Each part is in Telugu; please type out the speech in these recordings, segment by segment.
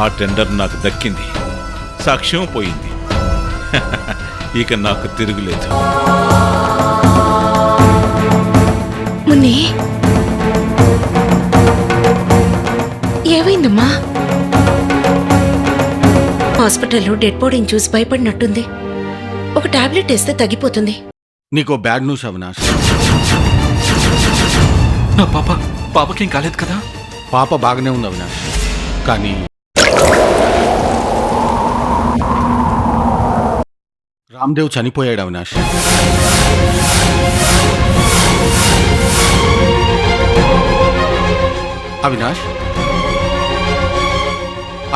ఆ టెండర్ నాకు దక్కింది, సాక్ష్యం పోయింది. ఇక నాకు తిరుగులేదు. మున్ని, ఏమైందమ్మా? హాస్పిటల్లో డెడ్ బాడీని చూసి భయపడినట్టుంది. ఒక టాబ్లెట్ వేస్తే తగ్గిపోతుంది. నీకో బ్యాడ్ న్యూస్ అవినాష్. నా పాపకేం కాలేదు కదా? పాప బాగానే ఉంది అవినాష్, కానీ రామ్దేవ్ చనిపోయాడు అవినాష్. అవినాష్,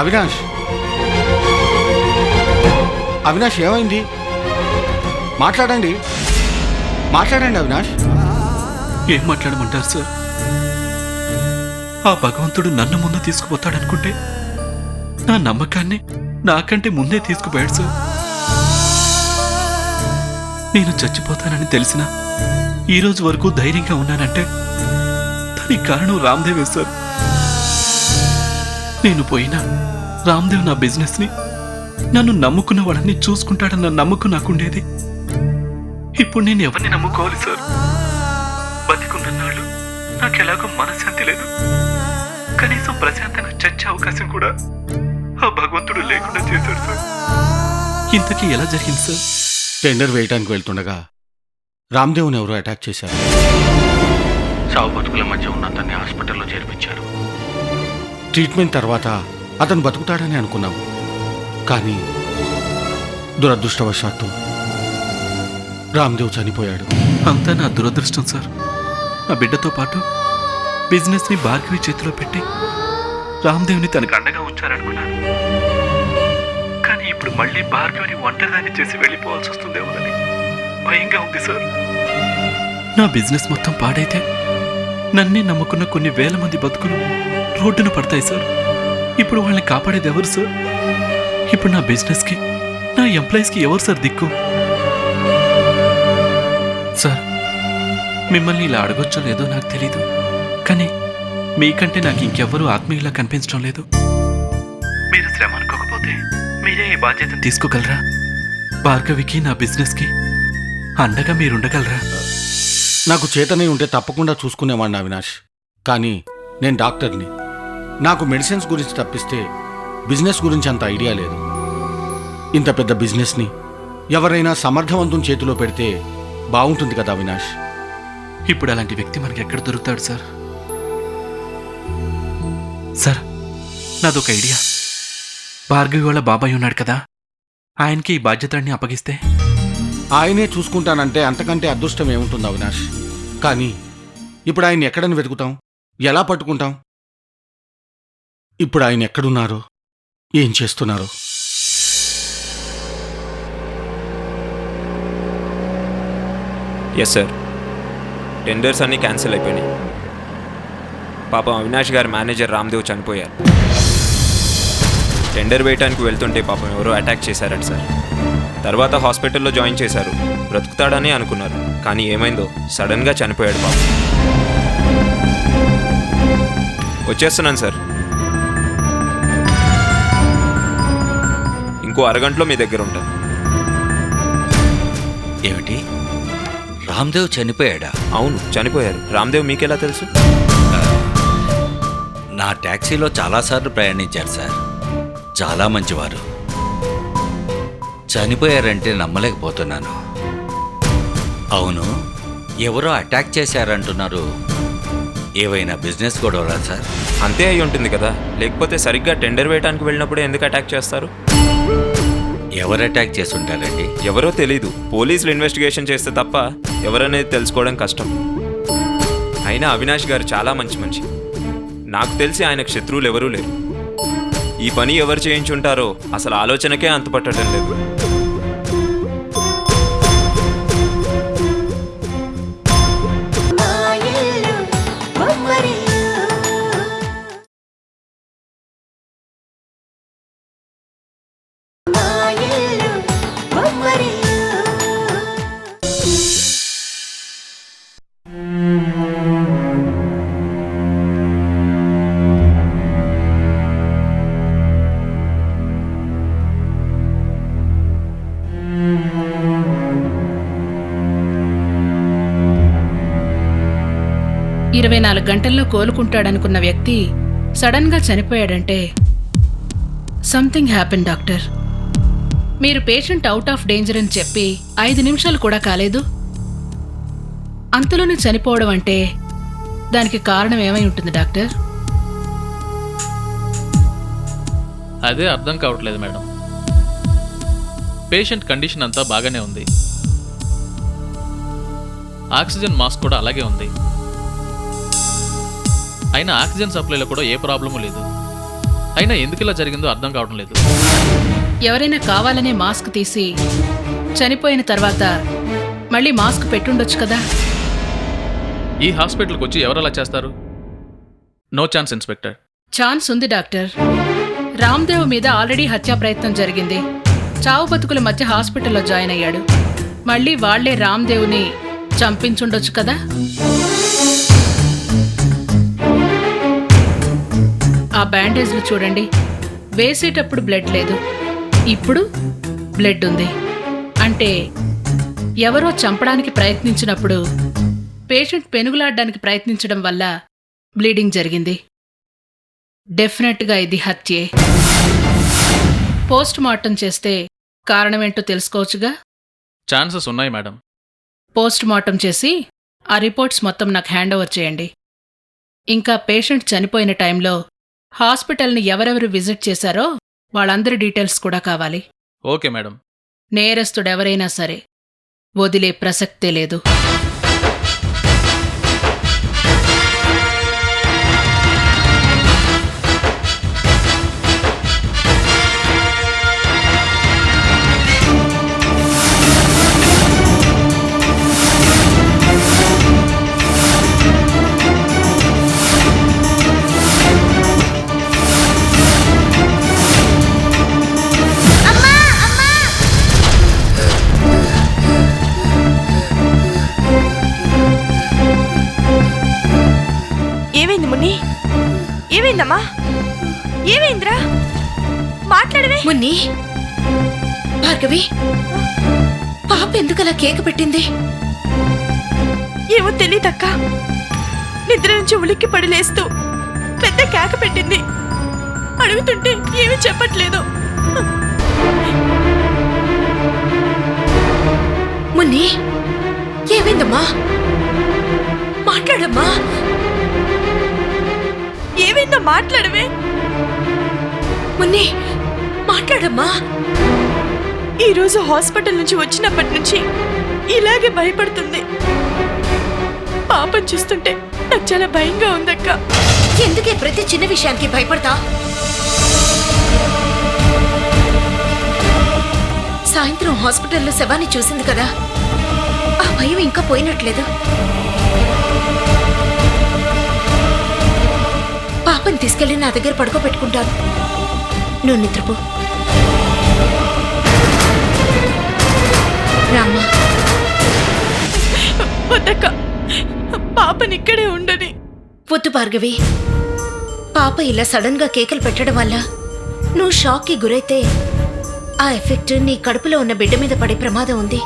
అవినాష్, అవినాష్ ఏమైంది? మాట్లాడండి, మాట్లాడండి అవినాష్. ఏం మాట్లాడమంటారు సార్? ఆ భగవంతుడు నన్ను ముందు తీసుకుపోతాడనుకుంటే నా నమ్మకాన్ని నాకంటే ముందే తీసుకుపోయాడు సార్. నేను చచ్చిపోతానని తెలిసినా ఈ రోజు వరకు ధైర్యంగా ఉన్నానంటే దానికి కారణం రామ్దేవే సార్. నేను పోయినా రామ్దేవ్ నా బిజినెస్ ని, నన్ను నమ్ముకున్న వాళ్ళని చూసుకుంటాడన్న నమ్మకం నాకుండేది. ఇప్పుడు నేను ఎవరిని నమ్ముకోవాలి సార్? బతికున్నన్నాళ్ళు నాకెలాగో మనశ్శాంతి లేదు. కనీసం ప్రశాంతంగా చచ్చే అవకాశం కూడా ఆ భగవంతుడు లేకుండా చేశాడు సార్. ఇంతకీ ఎలా జరిగింది సార్? టెండర్ వేయటానికి వెళ్తుండగా రామ్దేవ్ని ఎవరో అటాక్ చేశారు. సావు బతుకుల మధ్య ఉన్న అతన్ని హాస్పిటల్లో చేర్పించారు. ట్రీట్మెంట్ తర్వాత అతను బతుకుతాడని అనుకున్నాం, కానీ దురదృష్టవశాత్తు రామ్దేవ్ చనిపోయాడు. అంతా నా దురదృష్టం సార్. నా బిడ్డతో పాటు బిజినెస్ ని భార్గవి చేతిలో పెట్టి రామ్దేవ్ని తనకు అండగా ఉంచారనుకున్నాను. కానీ ఇప్పుడు మళ్ళీ భార్గవిని ఒంటరిదాన్ని చేసి వెళ్ళిపోవాల్సి వస్తుందేమోనని భయంగా ఉంది సార్. నా బిజినెస్ మొత్తం పాడైతే నన్నే నమ్ముకున్న కొన్ని వేల మంది బతుకులు రోడ్డున పడతాయి సార్. ఇప్పుడు వాళ్ళని కాపాడేది ఎవరు సార్? ఇప్పుడు నా బిజినెస్ కి, నా ఎంప్లాయీస్ కి ఎవరు సార్ దిక్కు? సార్, మిమ్మల్ని ఇలా అడగొచ్చో లేదో నాకు తెలీదు, కానీ మీకంటే నాకు ఇంకెవ్వరూ ఆత్మీయులా కనిపించడం లేదు. మీరు శ్రమ అనుకోకపోతే మీరే ఈ బాధ్యతను తీసుకోగలరా? భార్గవికి, నా బిజినెస్ కి అండగా మీరుండగలరా? నాకు చేతనే ఉంటే తప్పకుండా చూసుకునేవాడిని అవినాష్, కానీ నేను డాక్టర్ని. నాకు మెడిసిన్స్ గురించి తప్పిస్తే బిజినెస్ గురించి అంత ఐడియా లేదు. ఇంత పెద్ద బిజినెస్ని ఎవరైనా సమర్థవంతం చేతిలో పెడితే బాగుంటుంది కదా అవినాష్. ఇప్పుడు అలాంటి వ్యక్తి మనకి ఎక్కడ దొరుకుతాడు సార్? సార్, నాదొక ఐడియా. భార్గవి వాళ్ళ బాబాయ్ ఉన్నాడు కదా, ఆయనకి ఈ బాధ్యతని అప్పగిస్తే? ఆయనే చూసుకుంటానంటే అంతకంటే అదృష్టం ఏముంటుంది అవినాష్. కానీ ఇప్పుడు ఆయన ఎక్కడని వెతుకుతాం, ఎలా పట్టుకుంటాం? ఇప్పుడు ఆయన ఎక్కడున్నారో, ఏం చేస్తున్నారో? ఎస్ సార్, టెండర్స్ అన్నీ క్యాన్సిల్ అయిపోయినాయి. పాపం అవినాష్ గారి మేనేజర్ రామ్దేవ్ చనిపోయారు. టెండర్ వేయడానికి వెళ్తుంటే పాపం ఎవరో అటాక్ చేశారట సార్. తర్వాత హాస్పిటల్లో జాయిన్ చేశారు. బ్రతుకుతాడని అనుకున్నారు, కానీ ఏమైందో సడన్గా చనిపోయాడు పాపం. వచ్చేస్తున్నాను సార్, ఇంకో అరగంటలో మీ దగ్గర ఉంటాను. ఏమిటి, రామ్దేవ్ చనిపోయాడా? అవును, చనిపోయారు. రామ్దేవ్ మీకెలా తెలుసు? నా ట్యాక్సీలో చాలాసార్లు ప్రయాణించారు సార్. చాలా మంచివారు. చనిపోయారంటే నమ్మలేకపోతున్నాను. అవును, ఎవరో అటాక్ చేశారంటున్నారు. ఏవైనా బిజినెస్ గొడవలా సార్? అంతే అయి ఉంటుంది కదా, లేకపోతే సరిగ్గా టెండర్ వేయడానికి వెళ్ళినప్పుడే ఎందుకు అటాక్ చేస్తారు? ఎవరు అటాక్ చేస్తుంటారండి? ఎవరో తెలీదు. పోలీసులు ఇన్వెస్టిగేషన్ చేస్తే తప్ప ఎవరనేది తెలుసుకోవడం కష్టం. అయినా అవినాష్ గారు చాలా మంచి మనిషి. నాకు తెలిసి ఆయనకు శత్రువులు ఎవరూ లేరు. ఈ పని ఎవరు చేయించుంటారో అసలు ఆలోచనకే అంతుపట్టడం లేదు. 24 గంటల్లో కోలుకుంటాడనుకున్న వ్యక్తి సడన్గా చనిపోయాడంటే సంథింగ్ హ్యాపెన్ డాక్టర్. మీరు పేషెంట్ అవుట్ ఆఫ్ డేంజర్ అని చెప్పి 5 నిమిషాలు కూడా కాలేదు, అంతలోనే చనిపోవడం అంటే దానికి కారణం ఏమై ఉంటుంది డాక్టర్? అదే అర్థం కావట్లేదు మేడం. పేషెంట్ కండిషన్ అంతా బాగానే ఉంది, ఆక్సిజన్ మాస్క్ కూడా అలాగే ఉంది, అయినా ఆక్సిజన్ సప్లైలో కూడా ఏ ప్రాబ్లము లేదు. అయినా ఎందుకు ఇలా జరిగిందో అర్థం కావడం లేదు. ఎవరైనా కావాలనే మాస్క్ తీసి చనిపోయిన తర్వాత మళ్ళీ మాస్క్ పెట్టుండొచ్చు కదా. ఈ హాస్పిటల్కి వచ్చి ఎవరలా చేస్తారు? No chance inspector. ఛాన్స్ ఉంది డాక్టర్. రామ్దేవ్ మీద ఆల్రెడీ హత్యా ప్రయత్నం జరిగింది. చావు బతుకుల మధ్య హాస్పిటల్లో జాయిన్ అయ్యాడు. మళ్ళీ వాళ్లే రామ్దేవ్ని చంపించుండొచ్చు కదా. ఆ బ్యాండేజ్లు చూడండి, వేసేటప్పుడు బ్లడ్ లేదు, ఇప్పుడు బ్లడ్ ఉంది. అంటే ఎవరో చంపడానికి ప్రయత్నించినప్పుడు పేషెంట్ పెనుగులాడడానికి ప్రయత్నించడం వల్ల బ్లీడింగ్ జరిగింది. డెఫినెట్గా ఇది హత్యే. పోస్ట్ మార్టం చేస్తే కారణమేంటో తెలుసుకోవచ్చుగా. ఛాన్సెస్ ఉన్నాయి మేడం. పోస్ట్ మార్టం చేసి ఆ రిపోర్ట్స్ మొత్తం నాకు హ్యాండ్ ఓవర్ చేయండి. ఇంకా పేషెంట్ చనిపోయిన టైంలో హాస్పిటల్ని ఎవరెవరు విజిట్ చేశారో వాళ్ళందరి డీటెయిల్స్ కూడా కావాలి. Okay madam. నేరస్తుడెవరైనా సరే వదిలే ప్రసక్తే లేదు. ఏమైంది మున్ని? ఏమైందమ్మా? ఏమైందిరా? మాట్లాడవే. మున్ని, భార్గవి, పాప ఎందుకలా కేక పెట్టింది? ఏమో తెలీదక్క, నిద్ర నుంచి ఉలిక్కి పడి లేస్తూ పెద్ద కేక పెట్టింది. అడుగుతుంటే ఏమీ చెప్పట్లేదు. మున్ని, ఏమైందమ్మా? మాట్లాడమ్మా. ఏమైందో మాట్లాడవే. మున్ని, మాట్లాడమ్మా. ఈరోజు హాస్పిటల్ నుంచి వచ్చినప్పటి నుంచి ఇలాగే భయపడుతుంది. పాపం చూస్తుంటే నాకు చాలా భయంగా ఉందక్క. ఎందుకే ప్రతి చిన్న విషయానికి భయపడతా? సాయంత్రం హాస్పిటల్లో శవాన్ని చూసింది కదా, ఆ భయం ఇంకా పోయినట్లేదు. పాపని తీసుకెళ్లి నా దగ్గర పడుకోబెట్టుకుంటాను. నువ్వు నిద్రపో. రామ్మా. వద్దక్క, పాపని ఇక్కడే ఉండని. వద్దు భార్గవి. పాప ఇలా సడన్ గా కేకలు పెట్టడం వల్ల నువ్వు షాక్కి గురైతే ఆ ఎఫెక్ట్ నీ కడుపులో ఉన్న బిడ్డ మీద పడే ప్రమాదం ఉంది.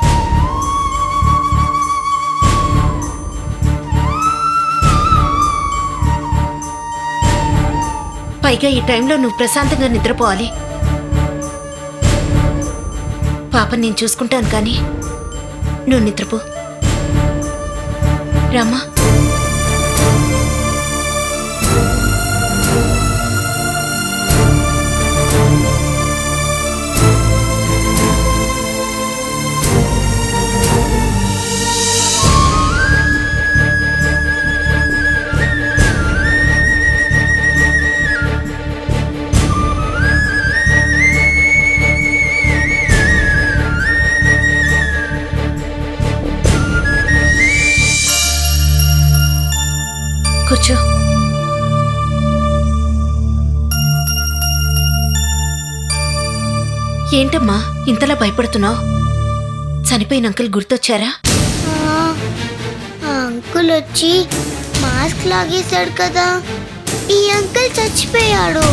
పైగా ఈ టైంలో నువ్వు ప్రశాంతంగా నిద్రపోవాలి. పాపని నేను చూసుకుంటాను, కానీ నువ్వు నిద్రపో. రామ్మా. కూర్చో. ఏంటమ్మా ఇంతలా భయపడుతున్నావు? చనిపోయిన అంకుల్ గుర్తొచ్చారా? అంకుల్ వచ్చి మాస్క్ లాగేశాడు కదా, ఈ అంకుల్ చచ్చిపోయాడు.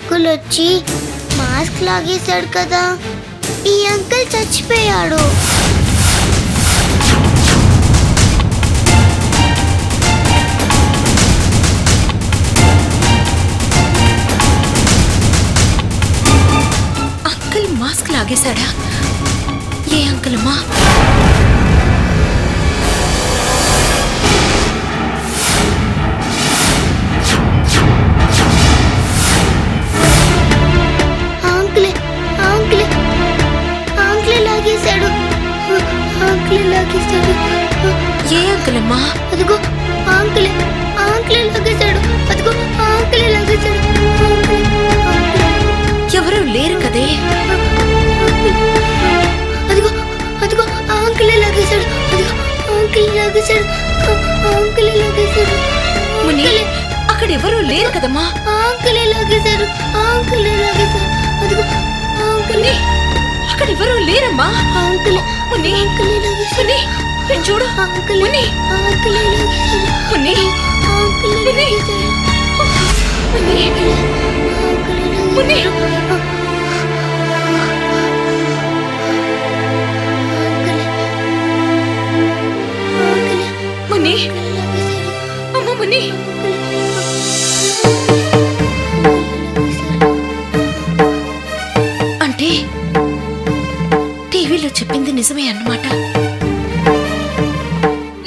అంకుల్ వచ్చి మాస్క్ లాగేశాడు కదా, ఈ అంకుల్ చచ్చిపోయాడు. అంకుల్ మాస్క్ లాగేశాడా? ఏ అంకుల్ అమ్మా? అంకులే అంకులే అంకులే లాగేశాడు, అంకులే లాగేశాడు. ఏ అంకుల్ అమ్మా? అదిగో అంకులే అంకులే లాగేశాడు, అదిగో అంకులే లాగేశాడు. ఎవరూ లేరు కదే. అదిగో అదిగో అంకులే లాగేశాడు, అదిగో అంకులే లాగేశాడు, అంకులే లాగేశాడు. ముని, అక్కడ ఎవరూ లేరు కదమ్మా. అంకులే లాగేశాడు, అంకులే లాగేశాడు. అదిగో అంకులే, అక్కడ ఎవరూ లేరమ్మా. అంకులే ముని, అంకులే లాగేశాడు. ముని, ఇటు చూడు. అంకులే ముని, అంకులే లాగేశాడు, ముని, అంకులే ముని, లాగేశాడు. ముని, ముని. ముని, అమ్మ ముని. అంటే టీవీలో చెప్పింది నిజమే అన్నమాట.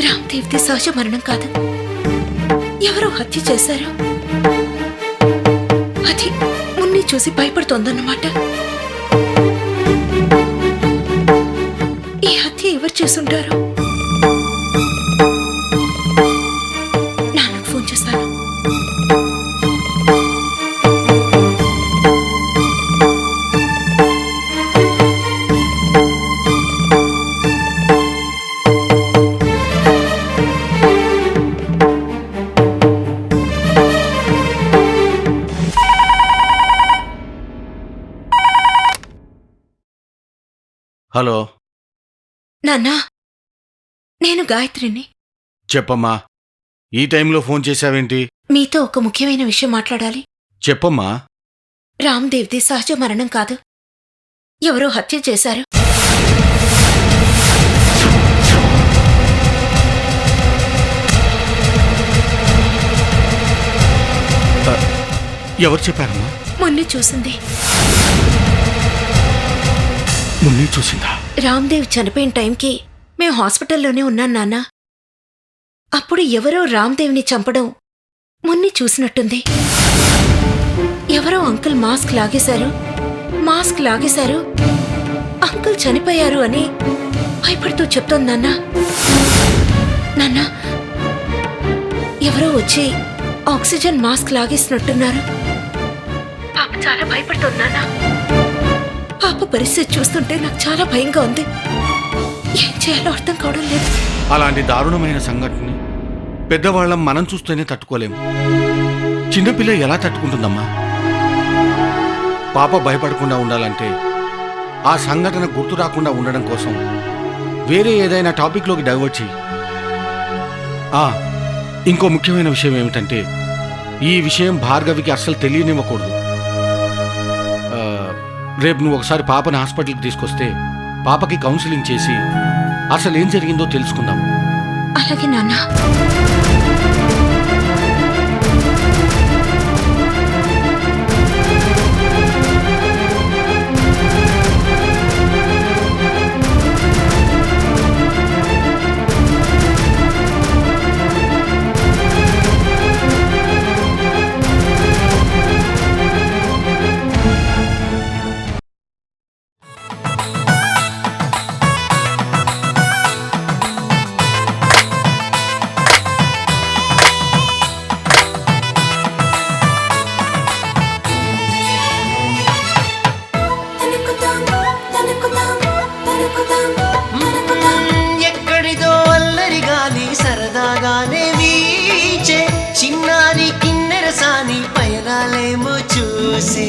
రామ్దేవ్ది సహజ మరణం కాదు, ఎవరో హత్య చేశారు. అది మున్ని చూసి భయపడుతోందన్నమాట. ఈ హత్య ఎవరు చేసుంటారు? నాన్నకు ఫోన్ చేస్తాను. హలో, నాన్నా, నేను గాయత్రిని. చెప్పమ్మా. ఈ టైంలో ఫోన్ చేశావేంటి? మీతో ఒక ముఖ్యమైన విషయం మాట్లాడాలి. చెప్పమ్మా. రామ్దేవ్ది సహజ మరణం కాదు, ఎవరో హత్య చేశారు. ఎవరు చెప్పారమ్మా? మొన్న చూసింది. మున్ని చూసిందా? రామ్దేవ్ చనిపోయిన టైంకి మేం హాస్పిటల్లోనే ఉన్నాం నాన్న. అప్పుడు ఎవరో రామ్దేవ్ని చంపడం మున్ని చూసినట్టుంది. ఎవరో అంకుల్ మాస్క్ లాగేశారు, మాస్క్ లాగేశారు, అంకుల్ చనిపోయారు అని భయపడుతూ చెప్తోంది నాన్న. నాన్న, ఎవరో వచ్చి ఆక్సిజన్ మాస్క్ లాగేసినట్టున్నారు. పాప చాలా భయపడుతోంది నాన్న. పాప పరిస్థితి చూస్తుంటే నాకు చాలా భయంగా ఉంది. ఏం చేయాలో అర్థం కావడం లేదు. అలాంటి దారుణమైన సంఘటనని పెద్దవాళ్ళం మనం చూస్తేనే తట్టుకోలేము. చిన్నపిల్ల ఎలా తట్టుకుంటుందమ్మా? పాప భయపడకుండా ఉండాలంటే ఆ సంఘటన గుర్తు రాకుండా ఉండడం కోసం వేరే ఏదైనా టాపిక్లోకి డైవర్ట్ చెయ్యి. ఇంకో ముఖ్యమైన విషయం ఏమిటంటే, ఈ విషయం భార్గవికి అస్సలు తెలియనివ్వకూడదు. రేపు నువ్వు ఒకసారి పాపని హాస్పిటల్కి తీసుకొస్తే పాపకి కౌన్సిలింగ్ చేసి అసలు ఏం జరిగిందో తెలుసుకుందాం. అలాగే నాన్న. ఎక్కడిదో అల్లరి గాలి సరదాగానే వీచే చిన్నారి కిన్నెరసాని పయనాలేమో చూసి